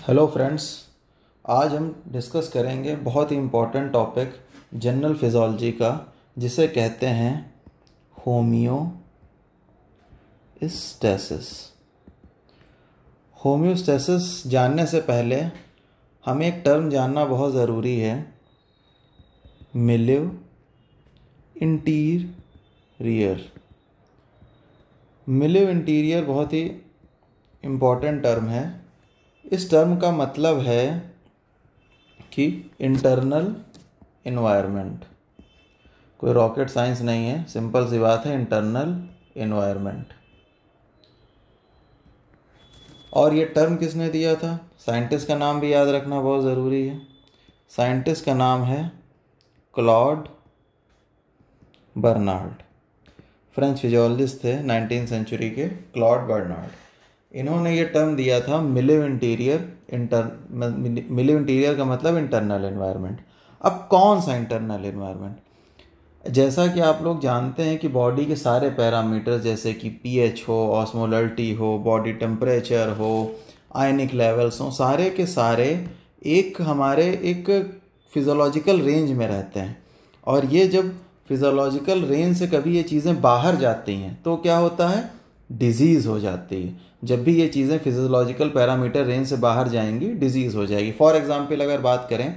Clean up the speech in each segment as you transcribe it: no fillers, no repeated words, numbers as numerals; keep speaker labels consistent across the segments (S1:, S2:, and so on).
S1: Hello friends, आज हम discuss करेंगे बहुत ही इम्पोर्टेंट टॉपिक जनरल फिजियोलॉजी का, जिसे कहते हैं होम्योस्टैसिस। होम्योस्टैसिस जानने से पहले हमें एक टर्म जानना बहुत ज़रूरी है, मिलिव इंटीरियर। मिलिव इंटीरियर बहुत ही इम्पोर्टेंट टर्म है। इस टर्म का मतलब है कि इंटरनल इन्वायरमेंट। कोई रॉकेट साइंस नहीं है, सिंपल सी बात है, इंटरनल इन्वायरमेंट। और ये टर्म किसने दिया था? साइंटिस्ट का नाम भी याद रखना बहुत ज़रूरी है। साइंटिस्ट का नाम है क्लॉड बर्नार्ड। फ्रेंच फिजियोलॉजिस्ट थे 19th सेंचुरी के, क्लॉड बर्नार्ड। इन्होंने ये टर्म दिया था मिलिव इंटीरियर। मिलिव इंटीरियर का मतलब इंटरनल इन्वायरमेंट। अब कौन सा इंटरनल इन्वायरमेंट? जैसा कि आप लोग जानते हैं कि बॉडी के सारे पैरामीटर्स, जैसे कि पीएच हो, ऑस्मोलरिटी हो, बॉडी टेम्परेचर हो, आयनिक लेवल्स हो, सारे के सारे हमारे एक फिजियोलॉजिकल रेंज में रहते हैं। और ये जब फिजियोलॉजिकल रेंज से कभी ये चीज़ें बाहर जाती हैं तो क्या होता है? डिजीज़ हो जाती है। जब भी ये चीज़ें फिजियोलॉजिकल पैरामीटर रेंज से बाहर जाएंगी, डिजीज़ हो जाएगी। फॉर एग्जांपल अगर बात करें,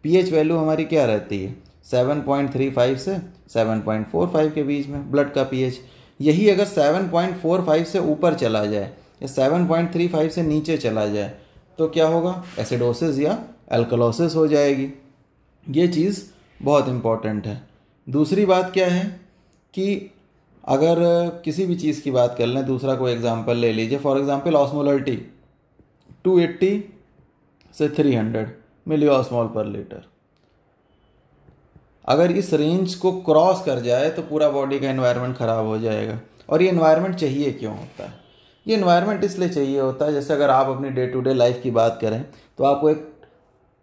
S1: पीएच वैल्यू हमारी क्या रहती है? 7.35 से 7.45 के बीच में ब्लड का पीएच। यही अगर 7.45 से ऊपर चला जाए या 7.35 से नीचे चला जाए तो क्या होगा? एसिडोसिस या एल्कलोसिस हो जाएगी। ये चीज़ बहुत इम्पॉर्टेंट है। दूसरी बात क्या है कि अगर किसी भी चीज़ की बात कर लें, दूसरा कोई एग्जांपल ले लीजिए। फॉर एग्जांपल ऑस्मोलरिटी 280 से 300 मिली ऑस्मोल पर लीटर। अगर इस रेंज को क्रॉस कर जाए तो पूरा बॉडी का एनवायरनमेंट ख़राब हो जाएगा। और ये एनवायरनमेंट चाहिए क्यों होता है? ये एनवायरनमेंट इसलिए चाहिए होता है, जैसे अगर आप अपनी डे टू डे लाइफ की बात करें तो आपको एक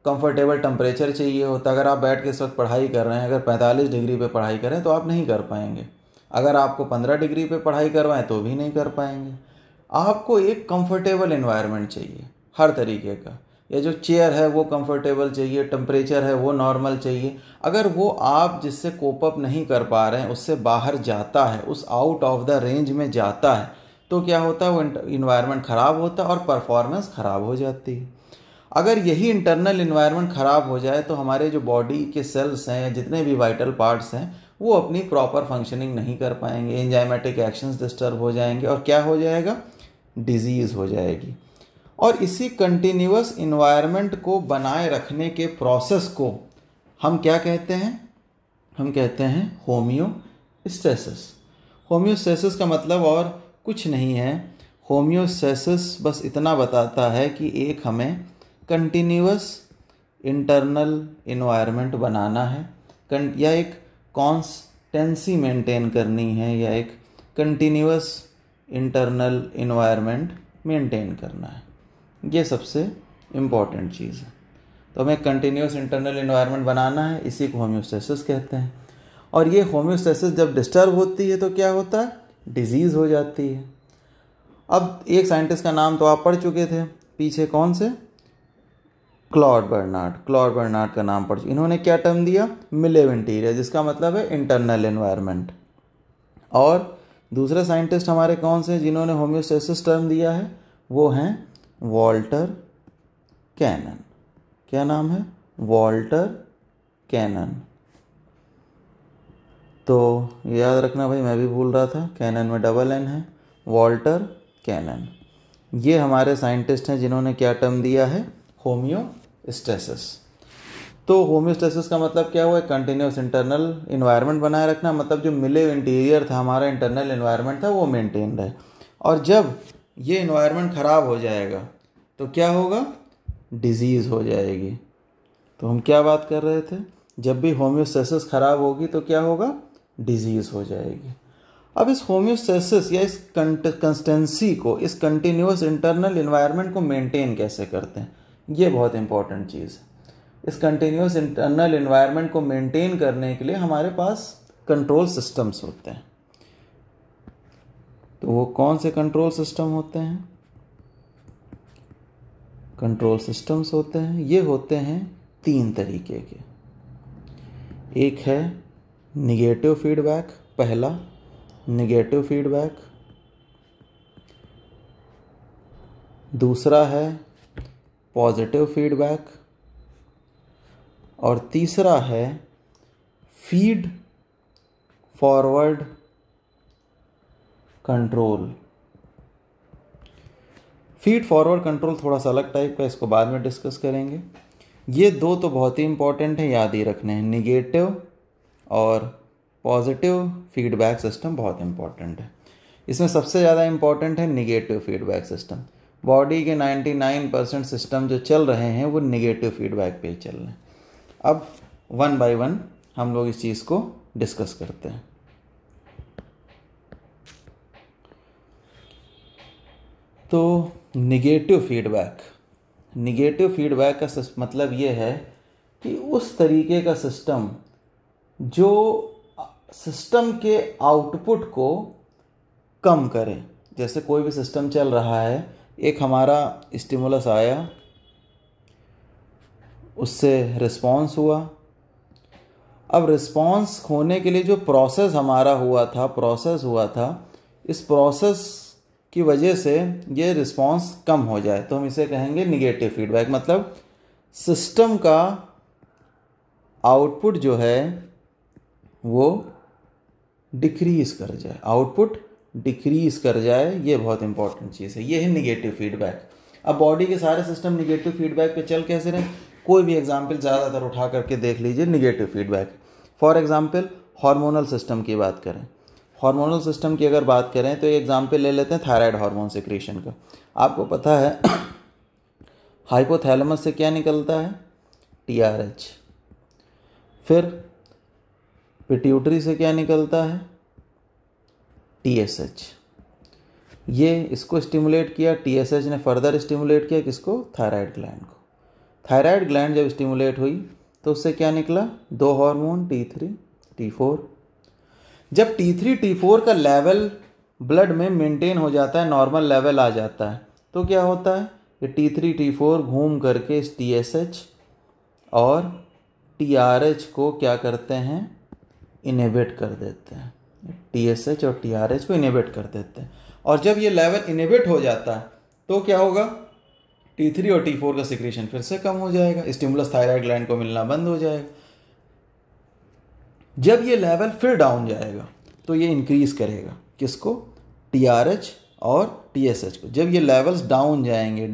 S1: कंफर्टेबल टेम्परेचर चाहिए होता है। अगर आप बैठ के इस वक्त पढ़ाई कर रहे हैं, अगर 45 डिग्री पे पढ़ाई करें तो आप नहीं कर पाएंगे। अगर आपको 15 डिग्री पे पढ़ाई करवाएं तो भी नहीं कर पाएंगे। आपको एक कंफर्टेबल एनवायरनमेंट चाहिए हर तरीके का। ये जो चेयर है वो कंफर्टेबल चाहिए, टेम्परेचर है वो नॉर्मल चाहिए। अगर वो आप जिससे कोप अप नहीं कर पा रहे हैं, उससे बाहर जाता है, उस आउट ऑफ द रेंज में जाता है, तो क्या होता है? वो इन्वायरमेंट ख़राब होता है और परफॉर्मेंस ख़राब हो जाती है। अगर यही इंटरनल इन्वायरमेंट ख़राब हो जाए तो हमारे जो बॉडी के सेल्स हैं या जितने भी वाइटल पार्ट्स हैं वो अपनी प्रॉपर फंक्शनिंग नहीं कर पाएंगे, एंजाइमेटिक एक्शंस डिस्टर्ब हो जाएंगे और क्या हो जाएगा? डिजीज़ हो जाएगी। और इसी कंटिन्यूअस इन्वायरमेंट को बनाए रखने के प्रोसेस को हम क्या कहते हैं? हम कहते हैं होम्योस्टैसिस। होम्योस्टैसिस का मतलब और कुछ नहीं है। होम्योस्टैसिस बस इतना बताता है कि एक हमें कंटिन्यूअस इंटरनल इन्वायरमेंट बनाना है, या एक कॉन्स्टेंसी मेंटेन करनी है, या एक कंटिन्यूअस इंटरनल इन्वायरमेंट मेंटेन करना है। ये सबसे इम्पॉर्टेंट चीज़ है। तो हमें कंटिन्यूअस इंटरनल इन्वायरमेंट बनाना है, इसी को होम्योस्टैसिस कहते हैं। और ये होम्योस्टैसिस जब डिस्टर्ब होती है तो क्या होता है? डिजीज़ हो जाती है। अब एक साइंटिस्ट का नाम तो आप पढ़ चुके थे पीछे, कौन से? Claude Bernard. क्लॉड बर्नार्ड का नाम पढ़ चुके। इन्होंने क्या टर्म दिया? मिलिव इंटीरियर, जिसका मतलब है इंटरनल एनवायरनमेंट। और दूसरे साइंटिस्ट हमारे कौन से जिन्होंने होम्योस्टैसिस टर्म दिया है? वो हैं वॉल्टर कैनन। क्या नाम है? Walter Cannon. तो याद रखना भाई, मैं भी भूल रहा था, कैनन में डबल एन है। वॉल्टर कैनन, ये हमारे साइंटिस्ट हैं जिन्होंने क्या टर्म दिया है? होम्योस्टैसिस। तो होम्योस्टैसिस का मतलब क्या हुआ? कंटिन्यूअस इंटरनल इन्वायरमेंट बनाए रखना। मतलब जो मिलिव इंटीरियर था, हमारा इंटरनल इन्वायरमेंट था, वो मेंटेन रहे। और जब ये इन्वायरमेंट ख़राब हो जाएगा तो क्या होगा? डिजीज़ हो जाएगी। तो हम क्या बात कर रहे थे? जब भी होम्योस्टैसिस ख़राब होगी तो क्या होगा? डिजीज़ हो जाएगी। अब इस होम्योस्टैसिस या इस कंसिस्टेंसी को, इस कंटिन्यूअस इंटरनल इन्वायरमेंट को मेंटेन कैसे करते हैं? ये बहुत इंपॉर्टेंट चीज़ है। इस कंटिन्यूअस इंटरनल इन्वायरमेंट को मेंटेन करने के लिए हमारे पास कंट्रोल सिस्टम्स होते हैं। तो वो कौन से कंट्रोल सिस्टम होते हैं? कंट्रोल सिस्टम्स होते हैं। ये होते हैं 3 तरीके के। एक है निगेटिव फीडबैक, पहला निगेटिव फीडबैक। दूसरा है पॉजिटिव फीडबैक और तीसरा है feed forward control. Feed forward control थोड़ा सा अलग टाइप का, इसको बाद में डिस्कस करेंगे। ये 2 तो बहुत ही इंपॉर्टेंट है, याद ही रखने हैं। निगेटिव और पॉजिटिव फीडबैक सिस्टम बहुत इंपॉर्टेंट है। इसमें सबसे ज़्यादा इंपॉर्टेंट है निगेटिव फीडबैक सिस्टम। बॉडी के 99% सिस्टम जो चल रहे हैं वो निगेटिव फीडबैक पे ही चल रहे हैं। अब 1 बाय 1 हम लोग इस चीज़ को डिस्कस करते हैं। तो निगेटिव फीडबैक का मतलब ये है कि उस तरीके का सिस्टम जो सिस्टम के आउटपुट को कम करे। जैसे कोई भी सिस्टम चल रहा है, एक हमारा स्टिमुलस आया, उससे रिस्पॉन्स हुआ। अब रिस्पॉन्स होने के लिए जो प्रोसेस हमारा हुआ था, इस प्रोसेस की वजह से ये रिस्पॉन्स कम हो जाए तो हम इसे कहेंगे निगेटिव फीडबैक। मतलब सिस्टम का आउटपुट जो है वो डिक्रीज़ कर जाए, ये बहुत इंपॉर्टेंट चीज़ है। ये है निगेटिव फीडबैक। अब बॉडी के सारे सिस्टम निगेटिव फीडबैक पे चल कैसे रहे? कोई भी एग्जाम्पल ज़्यादातर उठा करके देख लीजिए negative feedback. For example hormonal system की बात करें। हार्मोनल सिस्टम की अगर बात करें तो एक एग्जाम्पल ले लेते हैं थायराइड हार्मोन सिक्रीशन का। आपको पता है हाइपोथैलेमस से क्या निकलता है? TRH। फिर पिट्यूटरी से क्या निकलता है? TSH। ये इसको स्टिमुलेट किया, TSH ने फर्दर स्टिमुलेट किया किसको? थायराइड ग्लैंड को। थायराइड ग्लैंड जब स्टिमुलेट हुई तो उससे क्या निकला? 2 हार्मोन T3 T4। जब T3 T4 का लेवल ब्लड में मेंटेन हो जाता है, नॉर्मल लेवल आ जाता है, तो क्या होता है? ये T3 T4 घूम करके इस TSH और TRH को क्या करते हैं? इनहिबिट कर देते हैं। TSH और TRH को इनहिबिट कर देते हैं। और जब ये लेवल इनहिबिट हो जाता है तो क्या होगा? T3 और T4 का सिक्रीशन फिर से कम हो जाएगा, स्टिमुलस थायराइड ग्लैंड को मिलना बंद हो जाएगा। जब ये लेवल फिर डाउन जाएगा तो ये इंक्रीज करेगा किसको? TRH और TSH को। जब ये लेवल्स डाउन जाएंगे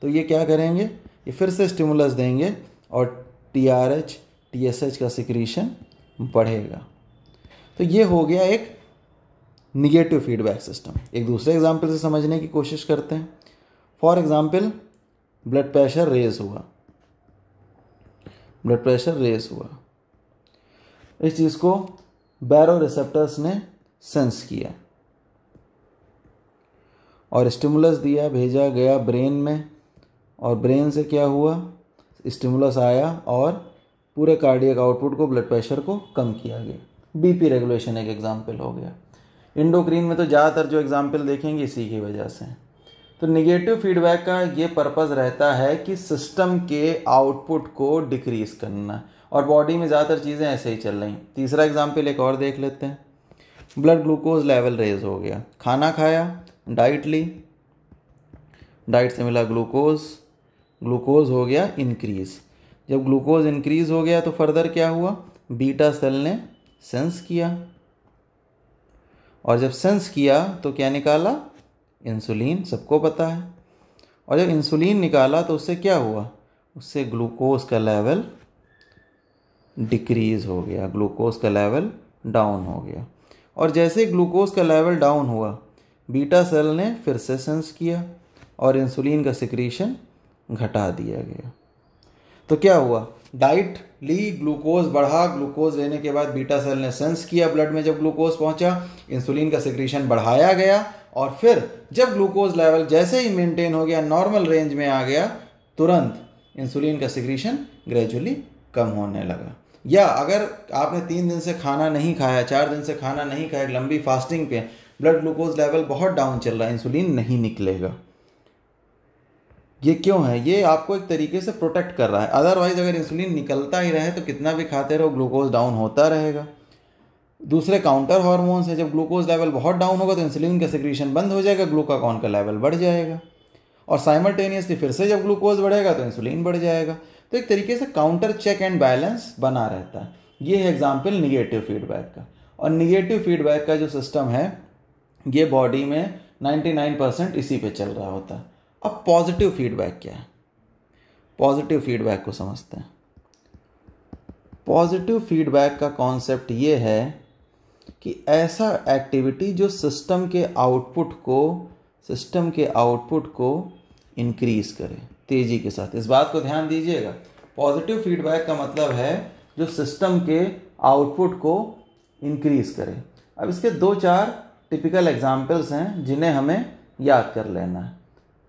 S1: तो ये क्या करेंगे? ये फिर से स्टिमुलस देंगे और TRH TSH का सिक्रीशन बढ़ेगा। तो ये हो गया एक निगेटिव फीडबैक सिस्टम। एक दूसरे एग्जाम्पल से समझने की कोशिश करते हैं। For example blood pressure raise हुआ। इस चीज़ को बैरोरिसेप्टर्स ने सेंस किया और स्टिमुलस दिया, भेजा गया ब्रेन में, और ब्रेन से क्या हुआ? स्टिमुलस आया और पूरे कार्डियक आउटपुट को, ब्लड प्रेशर को कम किया गया। BP रेगुलेशन एक एग्जाम्पल हो गया। इंडोक्रीन में तो ज़्यादातर जो एग्जाम्पल देखेंगे इसी की वजह से। तो निगेटिव फीडबैक का ये पर्पज़ रहता है कि सिस्टम के आउटपुट को डिक्रीज़ करना, और बॉडी में ज़्यादातर चीज़ें ऐसे ही चल रही। तीसरा एग्जाम्पल एक और देख लेते हैं। ब्लड ग्लूकोज लेवल रेज हो गया, खाना खाया, डाइट ली, डाइट से मिला ग्लूकोज हो गया इंक्रीज़। जब ग्लूकोज इंक्रीज़ हो गया तो फर्दर क्या हुआ? बीटा सेल ने सेंस किया, और जब सेंस किया तो क्या निकाला? इंसुलिन, सबको पता है। और जब इंसुलिन निकाला तो उससे क्या हुआ? उससे ग्लूकोज का लेवल डिक्रीज़ हो गया, ग्लूकोज का लेवल डाउन हो गया। और जैसे ग्लूकोज का लेवल डाउन हुआ, बीटा सेल ने फिर से सेंस किया और इंसुलिन का सिक्रीशन घटा दिया गया। तो क्या हुआ? डाइट ली, ग्लूकोज बढ़ा, ग्लूकोज लेने के बाद बीटा सेल ने सेंस किया ब्लड में, जब ग्लूकोज पहुंचा इंसुलिन का सिक्रीशन बढ़ाया गया, और फिर जब ग्लूकोज लेवल जैसे ही मेंटेन हो गया, नॉर्मल रेंज में आ गया, तुरंत इंसुलिन का सिक्रीशन ग्रेजुअली कम होने लगा। या अगर आपने 3 दिन से खाना नहीं खाया, 4 दिन से खाना नहीं खाया, लंबी फास्टिंग पे, ब्लड ग्लूकोज लेवल बहुत डाउन चल रहा है, इंसुलिन नहीं निकलेगा। ये क्यों है? ये आपको एक तरीके से प्रोटेक्ट कर रहा है। अदरवाइज अगर इंसुलिन निकलता ही रहे तो कितना भी खाते रहो ग्लूकोज डाउन होता रहेगा। दूसरे काउंटर हार्मोन्स है, जब ग्लूकोज लेवल बहुत डाउन होगा तो इंसुलिन का सिक्रीशन बंद हो जाएगा, ग्लूकागॉन का लेवल बढ़ जाएगा, और साइमल्टेनियसली फिर से जब ग्लूकोज बढ़ेगा तो इंसुलिन बढ़ जाएगा। तो एक तरीके से काउंटर चेक एंड बैलेंस बना रहता है। ये है एग्जाम्पल निगेटिव फीडबैक का। और निगेटिव फीडबैक का जो सिस्टम है ये बॉडी में 99% इसी पे चल रहा होता है। अब पॉजिटिव फीडबैक क्या है? पॉजिटिव फीडबैक को समझते हैं। पॉजिटिव फीडबैक का कॉन्सेप्ट ये है कि ऐसा एक्टिविटी जो सिस्टम के आउटपुट को इंक्रीज करे तेजी के साथ। इस बात को ध्यान दीजिएगा, पॉजिटिव फीडबैक का मतलब है जो सिस्टम के आउटपुट को इंक्रीज करे। अब इसके 2-4 टिपिकल एग्जाम्पल्स हैं जिन्हें हमें याद कर लेना है।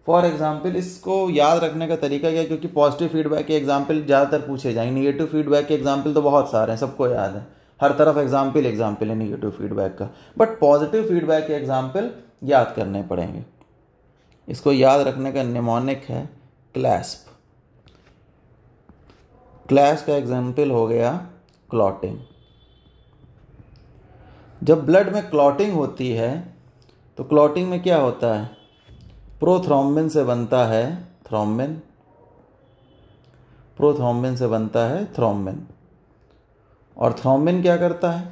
S1: फॉर एग्जाम्पल, इसको याद रखने का तरीका क्या है, क्योंकि पॉजिटिव फीडबैक के एग्जाम्पल ज़्यादातर पूछे जाएंगे, निगेटिव फीडबैक के एग्जाम्पल तो बहुत सारे हैं, सबको याद है, हर तरफ एग्जाम्पल है निगेटिव फीडबैक का, बट पॉजिटिव फीडबैक के एग्जाम्पल याद करने पड़ेंगे। इसको याद रखने का निमोनिक है क्लैस्प। क्लैस्प का एग्जाम्पल हो गया क्लॉटिंग। जब ब्लड में क्लॉटिंग होती है तो क्लॉटिंग में क्या होता है, प्रोथ्रोम्बिन से बनता है थ्रोम्बिन, प्रोथ्रोम्बिन से बनता है थ्रोम्बिन, और थ्रोम्बिन क्या करता है,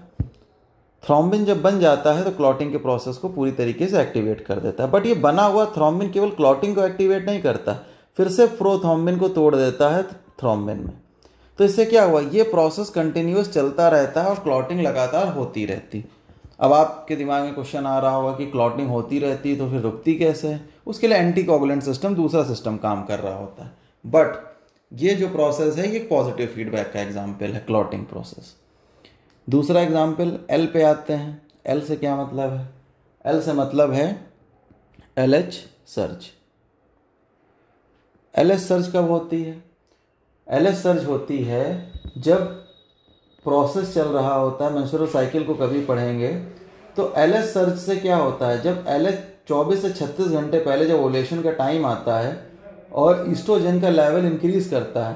S1: थ्रोम्बिन जब बन जाता है तो क्लॉटिंग के प्रोसेस को पूरी तरीके से एक्टिवेट कर देता है। बट ये बना हुआ थ्रोम्बिन केवल क्लॉटिंग को एक्टिवेट नहीं करता, फिर से प्रोथ्रोम्बिन को तोड़ देता है थ्रोम्बिन में। तो इससे क्या हुआ, ये प्रोसेस कंटिन्यूस चलता रहता है और क्लॉटिंग लगातार होती रहती। अब आपके दिमाग में क्वेश्चन आ रहा होगा कि क्लॉटिंग होती रहती तो फिर रुकती कैसे है? उसके लिए एंटीकोगुलेंट सिस्टम, दूसरा सिस्टम काम कर रहा होता है। बट ये जो प्रोसेस है ये पॉजिटिव फीडबैक का एग्जाम्पल है, क्लॉटिंग प्रोसेस। दूसरा एग्जाम्पल एल पे आते हैं। एल से क्या मतलब है? एल से मतलब है LH सर्ज। LH सर्ज कब होती है? LH सर्ज होती है जब प्रोसेस चल रहा होता है, मेंस्ट्रुअल साइकिल को कभी पढ़ेंगे तो LH सर्ज से क्या होता है, जब LH 24 से 36 घंटे पहले जब ओव्यूलेशन का टाइम आता है और ईस्ट्रोजन का लेवल इंक्रीज करता है,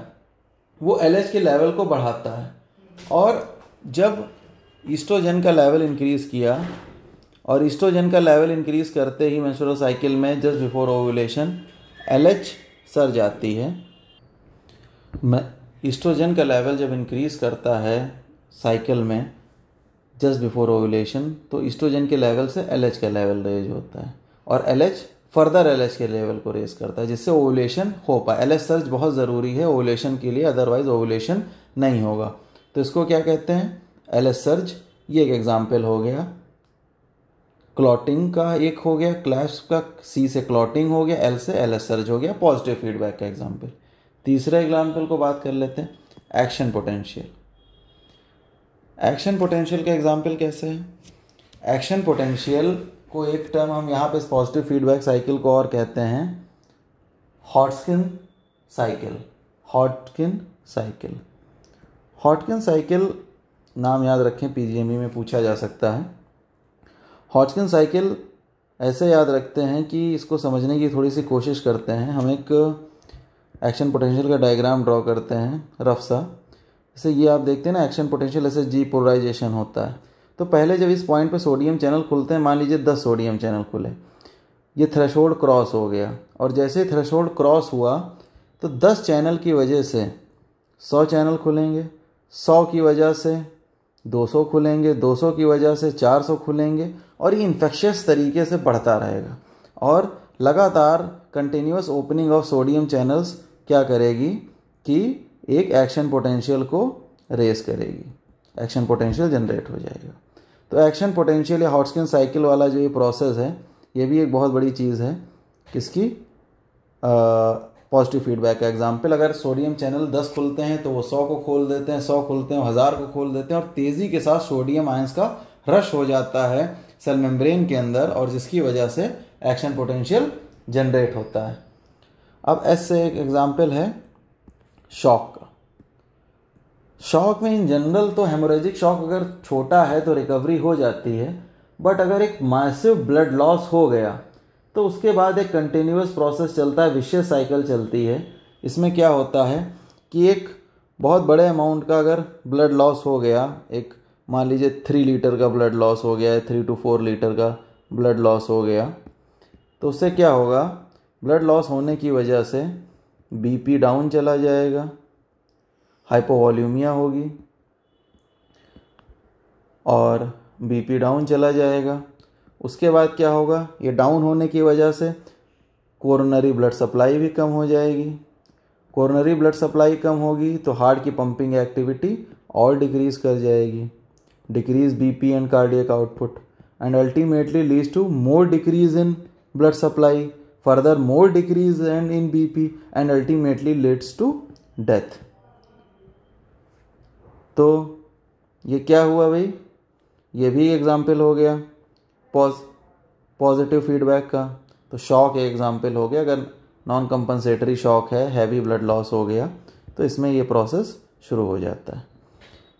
S1: वो LH के लेवल को बढ़ाता है। और जब ईस्ट्रोजन का लेवल इंक्रीज किया और ईस्ट्रोजन का लेवल इंक्रीज करते ही मेंस्ट्रुअल साइकिल में just before ovulation LH surge आती है। ईस्ट्रोजन का लेवल जब इंक्रीज करता है साइकिल में जस्ट बिफोर ओव्यूलेशन तो ईस्ट्रोजन के लेवल से LH का लेवल रेज होता है और LH फर्दर LH के लेवल को रेज करता है जिससे ओव्यूलेशन हो पाए। LH सर्ज बहुत ज़रूरी है ओव्यूलेशन के लिए, अदरवाइज ओव्यूलेशन नहीं होगा। तो इसको क्या कहते हैं, LH सर्ज। ये एक एग्जाम्पल हो गया क्लॉटिंग का, एक हो गया क्लैस्प का, C से क्लॉटिंग हो गया, L से LH सर्ज हो गया, पॉजिटिव फीडबैक का एग्जाम्पल। तीसरे एग्जाम्पल को बात कर लेते हैं, एक्शन पोटेंशियल। एक्शन पोटेंशियल का एग्जाम्पल कैसे है? एक्शन पोटेंशियल को एक टर्म हम यहाँ पे पॉजिटिव फीडबैक साइकिल को और कहते हैं हॉटकिन साइकिल। हॉटकिन साइकिल, हॉटकिन साइकिल नाम याद रखें, PGME में पूछा जा सकता है। हॉटकिन साइकिल ऐसे याद रखते हैं कि इसको समझने की थोड़ी सी कोशिश करते हैं। हम एक एक्शन पोटेंशियल का डायग्राम ड्रॉ करते हैं रफ सा। जैसे ये आप देखते हैं ना, एक्शन पोटेंशियल ऐसे जी पोलराइजेशन होता है। तो पहले जब इस पॉइंट पे सोडियम चैनल खुलते हैं, मान लीजिए 10 सोडियम चैनल खुले, ये थ्रेशोल्ड क्रॉस हो गया, और जैसे थ्रेशोल्ड क्रॉस हुआ तो 10 चैनल की वजह से 100 चैनल खुलेंगे, 100 की वजह से 200 खुलेंगे, 200 की वजह से 400 खुलेंगे, और ये इन्फेक्शियस तरीके से बढ़ता रहेगा। और लगातार continuous opening of sodium channels क्या करेगी कि एक एक्शन पोटेंशियल को रेस करेगी, एक्शन पोटेंशियल जनरेट हो जाएगा। तो एक्शन पोटेंशियल या हॉटकिन साइकिल वाला जो ये प्रोसेस है, ये भी एक बहुत बड़ी चीज़ है किसकी, पॉजिटिव फीडबैक का एग्जाम्पल। अगर सोडियम चैनल 10 खुलते हैं तो वो 100 को खोल देते हैं, 100 खुलते हैं 1000 को खोल देते हैं, और तेज़ी के साथ सोडियम आयंस का रश हो जाता है सेल मेम्ब्रेन के अंदर, और जिसकी वजह से एक्शन पोटेंशियल जनरेट होता है। अब एस से एक एग्जाम्पल है शॉक का। शॉक में इन जनरल तो हेमोरेजिक शॉक अगर छोटा है तो रिकवरी हो जाती है, बट अगर एक मैसिव ब्लड लॉस हो गया तो उसके बाद एक कंटिन्यूअस प्रोसेस चलता है, विशियस साइकिल चलती है। इसमें क्या होता है कि एक बहुत बड़े अमाउंट का अगर ब्लड लॉस हो गया, एक मान लीजिए 3 लीटर का ब्लड लॉस हो गया है, 3 to 4 लीटर का ब्लड लॉस हो गया, तो उससे क्या होगा, ब्लड लॉस होने की वजह से बीपी डाउन चला जाएगा, हाइपोवॉल्यूमिया होगी और बीपी डाउन चला जाएगा। उसके बाद क्या होगा, ये डाउन होने की वजह से कोरोनरी ब्लड सप्लाई भी कम हो जाएगी। कोरोनरी ब्लड सप्लाई कम होगी तो हार्ट की पंपिंग एक्टिविटी और डिक्रीज कर जाएगी, decrease BP and cardiac output, and ultimately leads to more decrease in blood supply, further more decrease and in BP, and ultimately leads to death. तो ये क्या हुआ भाई, ये भी एग्जाम्पल हो गया पॉजिटिव फीडबैक का। तो शॉक एक एग्जाम्पल हो गया, अगर नॉन कंपनसेटरी शॉक है, हैवी ब्लड लॉस हो गया, तो इसमें ये प्रोसेस शुरू हो जाता है।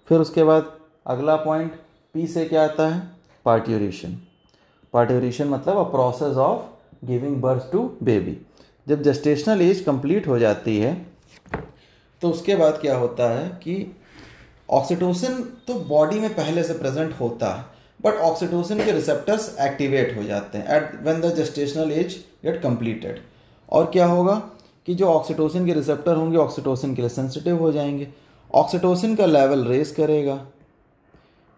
S1: फिर उसके बाद अगला पॉइंट पी से क्या आता है, पार्ट्यूरेशन। पार्ट्यूरेशन मतलब a process of giving birth to baby. जब जेस्टेशनल एज कंप्लीट हो जाती है तो उसके बाद क्या होता है कि ऑक्सीटोसिन तो बॉडी में पहले से प्रेजेंट होता है, बट ऑक्सीटोसिन के रिसेप्टर्स एक्टिवेट हो जाते हैं at when the gestational age get completed. और क्या होगा कि जो ऑक्सीटोसिन के रिसेप्टर होंगे ऑक्सीटोसिन के लिए सेंसिटिव हो जाएंगे, ऑक्सीटोसिन का लेवल रेस करेगा,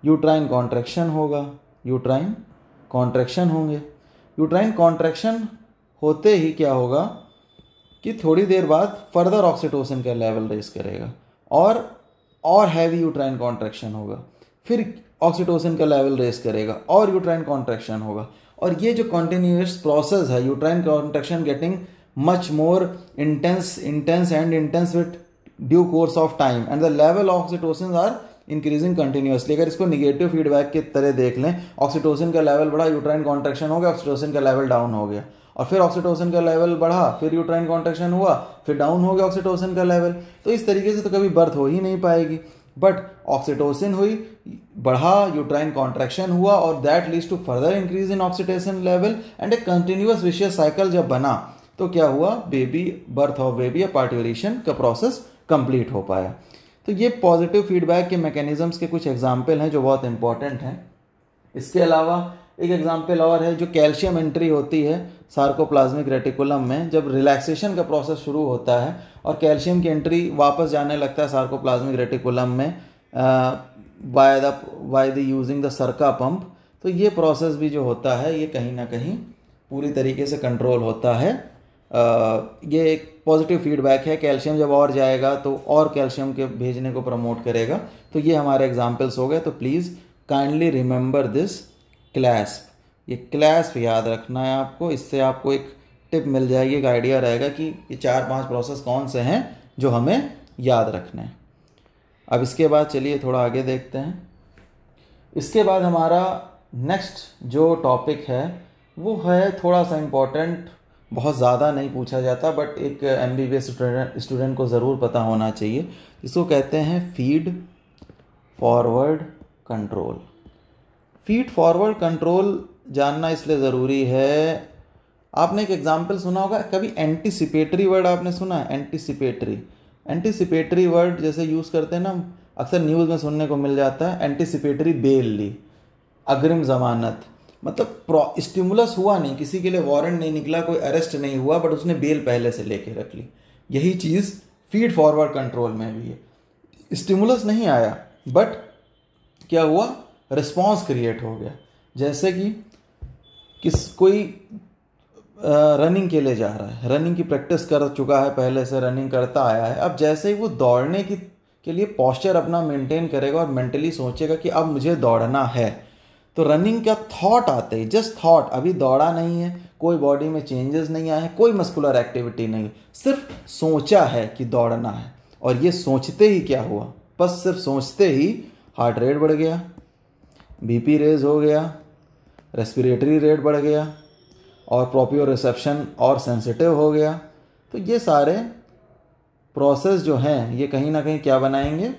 S1: यूट्राइन कॉन्ट्रैक्शन होगा, यूट्राइन कॉन्ट्रैक्शन होंगे। यूट्राइन कॉन्ट्रैक्शन होते ही क्या होगा कि थोड़ी देर बाद फर्दर ऑक्सीटोसिन का लेवल रेस करेगा और हैवी यूट्राइन कॉन्ट्रैक्शन होगा, फिर ऑक्सीटोसिन का लेवल रेस करेगा और यूट्राइन कॉन्ट्रैक्शन होगा। और ये जो कंटिन्यूअस प्रोसेस है, uterine contraction getting much more intense and intense with due course of time, and the level of oxytocin are increasing continuously. अगर इसको निगेटिव फीडबैक की तरह देख लें, ऑक्सीटोसिन का लेवल बढ़ा, यूट्राइन कॉन्ट्रैक्शन हो गया, ऑक्सीटोसिन का लेवल डाउन हो गया, और फिर ऑक्सीटोसिन का लेवल बढ़ा, फिर यूट्राइन कॉन्ट्रैक्शन हुआ, फिर डाउन हो गया ऑक्सीटोसिन का लेवल। तो इस तरीके से तो कभी बर्थ हो ही नहीं पाएगी। बट ऑक्सीटोसिन हुई, बढ़ा, यूट्राइन कॉन्ट्रैक्शन हुआ, और that leads to further increase in oxytocin level, and a continuous vicious cycle जब बना तो क्या हुआ, बेबी, बर्थ ऑफ बेबी या पार्ट्यूरेशन का प्रोसेस कंप्लीट हो पाया। तो ये पॉजिटिव फीडबैक के मैकेनिज्म्स के कुछ एग्जाम्पल हैं जो बहुत इंपॉर्टेंट हैं। इसके अलावा एक एग्जाम्पल और है, जो कैल्शियम एंट्री होती है सार्कोप्लाज्मिक रेटिकुलम में, जब रिलैक्सेशन का प्रोसेस शुरू होता है और कैल्शियम की एंट्री वापस जाने लगता है सार्कोप्लाज्मिक रेटिकुलम में बाय द यूजिंग द सरका पंप। तो ये प्रोसेस भी जो होता है ये कहीं ना कहीं पूरी तरीके से कंट्रोल होता है। ये एक पॉजिटिव फीडबैक है, कैल्शियम जब और जाएगा तो और कैल्शियम के भेजने को प्रमोट करेगा। तो ये हमारे एग्जाम्पल्स हो गए। तो please kindly remember this clasp. ये क्लैस्प याद रखना है आपको, इससे आपको एक टिप मिल जाएगी, एक आइडिया रहेगा कि ये 4-5 प्रोसेस कौन से हैं जो हमें याद रखने हैं। अब इसके बाद चलिए थोड़ा आगे देखते हैं। इसके बाद हमारा नेक्स्ट जो टॉपिक है वो है थोड़ा सा इम्पोर्टेंट, बहुत ज़्यादा नहीं पूछा जाता बट एक MBBS स्टूडेंट को ज़रूर पता होना चाहिए। इसको कहते हैं feed forward control. Feed forward control जानना इसलिए ज़रूरी है, आपने एक एग्जांपल सुना होगा कभी, एंटीसिपेटरी वर्ड आपने सुना है? एंटीसिपेटरी वर्ड जैसे यूज़ करते हैं ना, अक्सर न्यूज़ में सुनने को मिल जाता है, एंटीसिपेटरी बेल ली, अग्रिम जमानत। मतलब स्टिमुलस हुआ नहीं, किसी के लिए वारंट नहीं निकला, कोई अरेस्ट नहीं हुआ, बट उसने बेल पहले से लेके रख ली। यही चीज़ फीड फॉरवर्ड कंट्रोल में भी है। स्टिमुलस नहीं आया बट क्या हुआ, रिस्पॉन्स क्रिएट हो गया। जैसे कि कोई रनिंग के लिए जा रहा है, रनिंग की प्रैक्टिस कर चुका है, पहले से रनिंग करता आया है, अब जैसे ही वो दौड़ने के लिए पोस्चर अपना मेंटेन करेगा और मेंटली सोचेगा कि अब मुझे दौड़ना है, तो रनिंग का थॉट आते ही, जस्ट थॉट, अभी दौड़ा नहीं है, कोई बॉडी में चेंजेस नहीं आए, कोई मस्कुलर एक्टिविटी नहीं, सिर्फ सोचा है कि दौड़ना है, और ये सोचते ही क्या हुआ, बस सिर्फ सोचते ही हार्ट रेट बढ़ गया, बीपी रेज हो गया, रेस्पिरेटरी रेट बढ़ गया, और प्रोप्रियोसेप्शन और सेंसिटिव हो गया। तो ये सारे प्रोसेस जो हैं ये कहीं ना कहीं क्या बनाएंगे,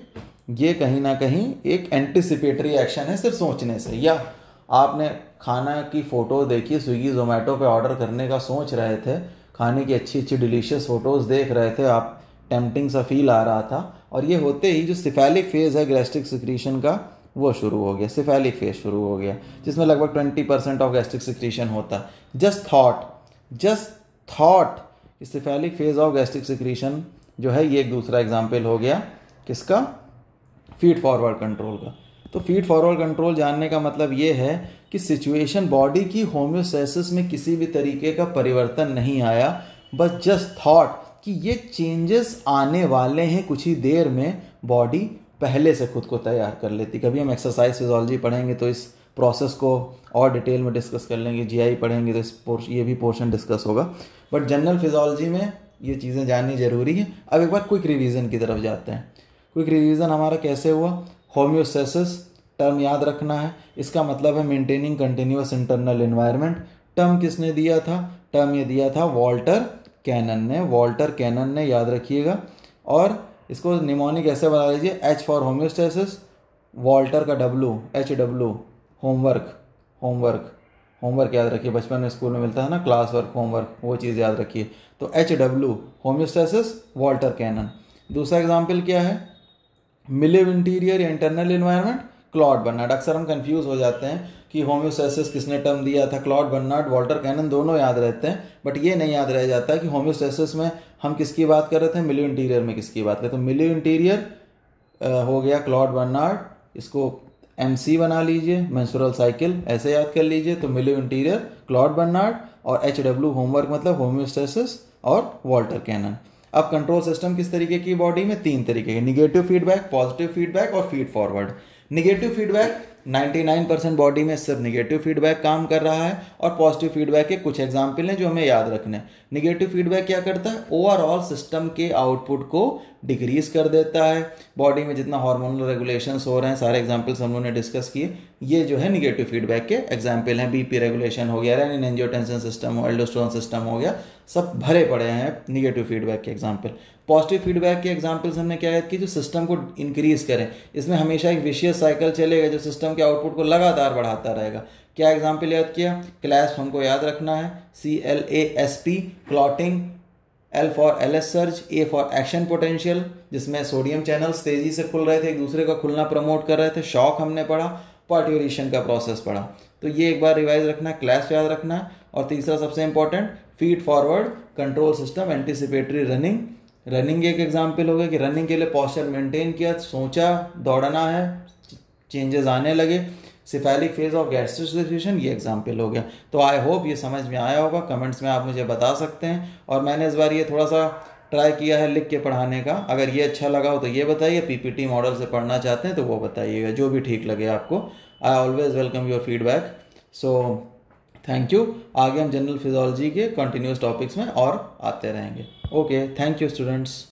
S1: ये कहीं ना कहीं एक एंटीसिपेटरी एक्शन है सिर्फ सोचने से। या आपने खाना की फ़ोटो देखी, स्विगी जोमेटो पे ऑर्डर करने का सोच रहे थे, खाने की अच्छी अच्छी डिलीशियस फ़ोटोज़ देख रहे थे आप, टेम्पटिंग सा फील आ रहा था, और ये होते ही जो सिफेलिक फेज़ है गैस्ट्रिक सिक्रीशन का वो शुरू हो गया, सिफेलिक फेज शुरू हो गया, जिसमें लगभग 20% ऑफ गैस्ट्रिक सिक्रीशन होता है। Just thought cephalic phase of gastric secretion जो है ये एक दूसरा एग्जाम्पल हो गया किसका, फीड फॉरवर्ड कंट्रोल का। तो फीड फॉरवर्ड कंट्रोल जानने का मतलब ये है कि सिचुएशन बॉडी की होम्योस्टेसिस में किसी भी तरीके का परिवर्तन नहीं आया, बस जस्ट थॉट कि ये चेंजेस आने वाले हैं कुछ ही देर में, बॉडी पहले से खुद को तैयार कर लेती। कभी हम एक्सरसाइज फिजियोलॉजी पढ़ेंगे तो इस प्रोसेस को और डिटेल में डिस्कस कर लेंगे, जीआई पढ़ेंगे तो ये भी पोर्शन डिस्कस होगा, बट जनरल फिजियोलॉजी में ये चीज़ें जाननी जरूरी है। अब एक बार क्विक रिवीजन की तरफ जाते हैं। क्विक रिवीजन हमारा कैसे हुआ, होम्योस्टेसिस टर्म याद रखना है, इसका मतलब है maintaining continuous internal environment. Term किसने दिया था, टर्म ये दिया था वॉल्टर कैनन ने, याद रखिएगा। और इसको निमोनिक ऐसे बना लीजिए, H फॉर होम्योस्टेसिस, वॉल्टर का HW होमवर्क याद रखिए, बचपन में स्कूल में मिलता है ना क्लास वर्क होमवर्क, वो चीज़ याद रखिए। तो HW होम्योस्टेसिस, वॉल्टर कैनन। दूसरा एग्जाम्पल क्या है, मिलिव इंटीरियर या इंटरनल एनवायरनमेंट, क्लॉड बर्नार्ड। अक्सर हम कंफ्यूज हो जाते हैं कि होम्योस्टेसिस किसने टर्म दिया था, क्लॉड बर्नार्ड, वॉल्टर कैनन, दोनों याद रहते हैं, बट ये नहीं याद रह जाता है कि होम्योस्टेसिस में हम किसकी बात कर रहे थे, मिलिव इंटीरियर में किसकी बात कर रहे थे। तो मिलिव इंटीरियर हो गया क्लॉड बर्नार्ड, इसको MC बना लीजिए, मेंस्ट्रुअल साइकिल ऐसे याद कर लीजिए। तो मिलिव इंटीरियर, क्लॉड बर्नार्ड, और HW होमवर्क मतलब होम्योस्टेसिस और वॉल्टर कैनन। अब कंट्रोल सिस्टम किस तरीके की बॉडी में, 3 तरीके के, निगेटिव फीडबैक, पॉजिटिव फीडबैक और feed forward. Negative feedback 99% body में सिर्फ निगेटिव फीडबैक काम कर रहा है, और पॉजिटिव फीडबैक के कुछ एग्जाम्पल हैं जो हमें याद रखने। निगेटिव फीडबैक क्या करता है, ओवरऑल सिस्टम के आउटपुट को डिक्रीज कर देता है। बॉडी में जितना हार्मोनल रेगुलेशंस हो रहे हैं, सारे एग्जाम्पल्स हम लोगों ने डिस्कस किए, ये जो है निगेटिव फीडबैक के एग्जाम्पल हैं। BP रेगुलेशन हो गया, रेनिन एंजियोटेंसिन सिस्टम हो, एल्डोस्टेरोन सिस्टम हो गया, सब भरे पड़े हैं निगेटिव फीडबैक के एग्जाम्पल। पॉजिटिव फीडबैक के एग्जाम्पल्स हमने क्या याद की, जो सिस्टम को इंक्रीज करें। इसमें हमेशा एक विशियस साइकिल चलेगा जो सिस्टम के आउटपुट को लगातार बढ़ाता रहेगा। क्या एग्जाम्पल याद किया, क्लैस्प हमको याद रखना है, CLASP clotting, L for LS surge, A for action potential, जिसमें सोडियम चैनल्स तेजी से खुल रहे थे, एक दूसरे का खुलना प्रमोट कर रहे थे, शॉक हमने पढ़ा, पार्ट्यूरेशन का प्रोसेस पढ़ा। तो ये एक बार रिवाइज रखना है, क्लैस्प याद रखना है। और तीसरा सबसे important, feed forward control system, anticipatory running एक एग्जाम्पल हो गया कि रनिंग के लिए पोस्चर मेंटेन किया, सोचा दौड़ना है, चेंजेस आने लगे। Cephalic phase of gastric secretion, ये एग्जाम्पल हो गया। तो आई होप ये समझ में आया होगा, कमेंट्स में आप मुझे बता सकते हैं। और मैंने इस बार ये थोड़ा सा ट्राई किया है लिख के पढ़ाने का, अगर ये अच्छा लगा हो तो ये बताइए, PPT मॉडल से पढ़ना चाहते हैं तो वो बताइएगा, जो भी ठीक लगे आपको। I always welcome your feedback. So thank you. आगे हम जनरल फिजियोलॉजी के कंटिन्यूस टॉपिक्स में और आते रहेंगे। Okay, thank you students.